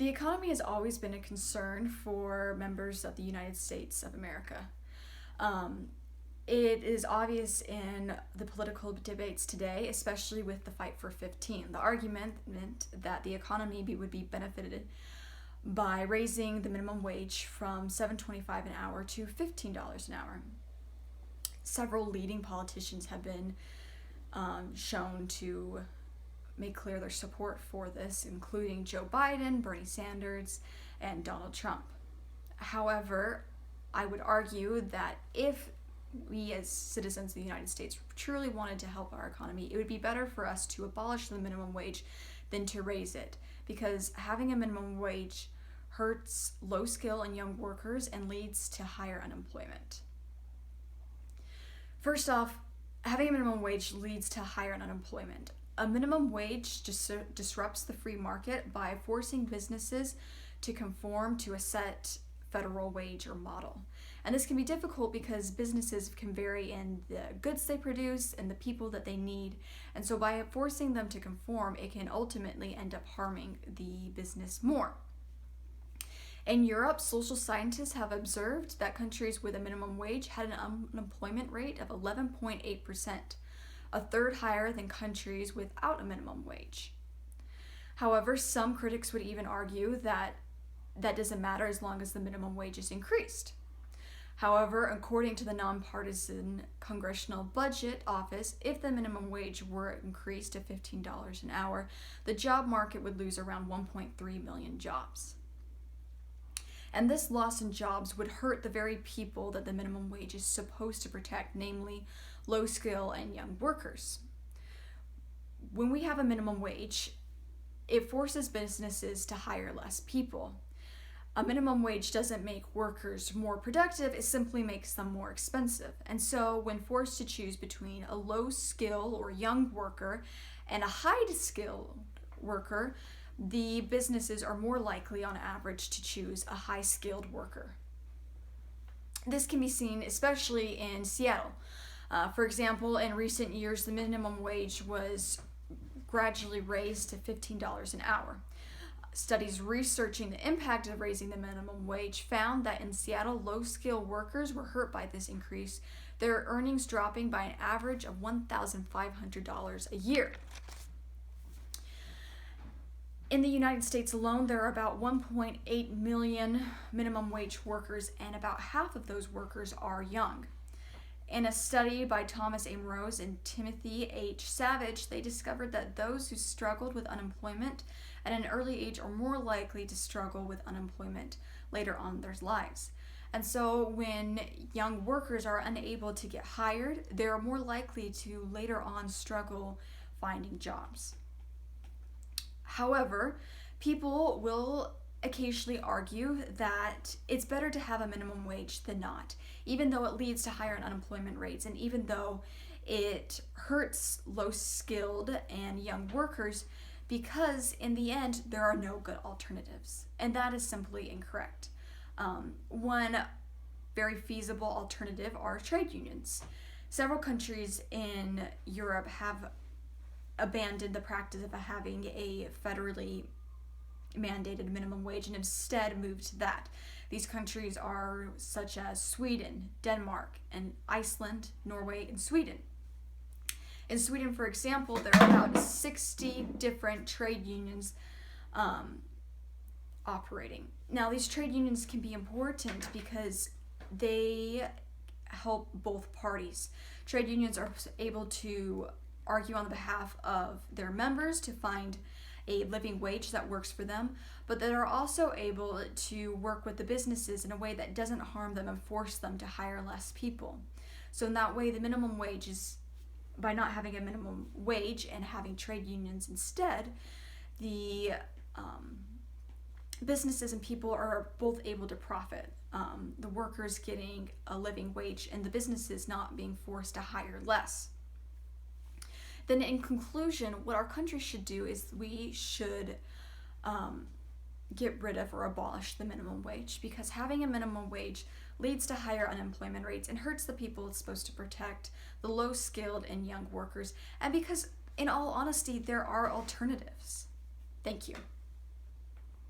The economy has always been a concern for members of the United States of America. Um, it is obvious in the political debates today, especially with the fight for 15. The argument that the economy would be benefited by raising the minimum wage from $7.25 an hour to $15 an hour. Several leading politicians have been shown to make clear their support for this, including Joe Biden, Bernie Sanders, and Donald Trump. However, I would argue that if we as citizens of the United States truly wanted to help our economy, it would be better for us to abolish the minimum wage than to raise it, because having a minimum wage hurts low skill and young workers and leads to higher unemployment. First off, having a minimum wage leads to higher unemployment. A minimum wage disrupts the free market by forcing businesses to conform to a set federal wage or model. And this can be difficult because businesses can vary in the goods they produce and the people that they need. And so by forcing them to conform, it can ultimately end up harming the business more. In Europe, social scientists have observed that countries with a minimum wage had an unemployment rate of 11.8%, a third higher than countries without a minimum wage. However, some critics would even argue that that doesn't matter as long as the minimum wage is increased. However, according to the nonpartisan Congressional Budget Office, if the minimum wage were increased to $15 an hour, the job market would lose around 1.3 million jobs. And this loss in jobs would hurt the very people that the minimum wage is supposed to protect, namely low skill and young workers. When we have a minimum wage, it forces businesses to hire less people. A minimum wage doesn't make workers more productive, it simply makes them more expensive. And so when forced to choose between a low skill or young worker and a high skilled worker, the businesses are more likely on average to choose a high skilled worker. This can be seen especially in Seattle. For example, in recent years, the minimum wage was gradually raised to $15 an hour. Studies researching the impact of raising the minimum wage found that in Seattle, low-skilled workers were hurt by this increase, their earnings dropping by an average of $1,500 a year. In the United States alone, there are about 1.8 million minimum wage workers, and about half of those workers are young. In a study by Thomas A. Morose and Timothy H. Savage, they discovered that those who struggled with unemployment at an early age are more likely to struggle with unemployment later on in their lives. And so when young workers are unable to get hired, they're more likely to later on struggle finding jobs. However, people will occasionally argue that it's better to have a minimum wage than not, even though it leads to higher unemployment rates and even though it hurts low-skilled and young workers, because in the end there are no good alternatives, and that is simply incorrect. One very feasible alternative are trade unions. Several countries in Europe have abandoned the practice of having a federally mandated minimum wage and instead moved to that. These countries are such as Sweden, Denmark, and Iceland, Norway, and Sweden. In Sweden, for example, there are about 60 different trade unions operating. Now, these trade unions can be important because they help both parties. Trade unions are able to argue on behalf of their members to find a living wage that works for them, but that are also able to work with the businesses in a way that doesn't harm them and force them to hire less people. So in that way, the minimum wage is, by not having a minimum wage and having trade unions instead, the businesses and people are both able to profit. The workers getting a living wage and the businesses not being forced to hire less. Then in conclusion, what our country should do is we should get rid of or abolish the minimum wage, because having a minimum wage leads to higher unemployment rates and hurts the people it's supposed to protect, the low-skilled and young workers, and because, in all honesty, there are alternatives. Thank you.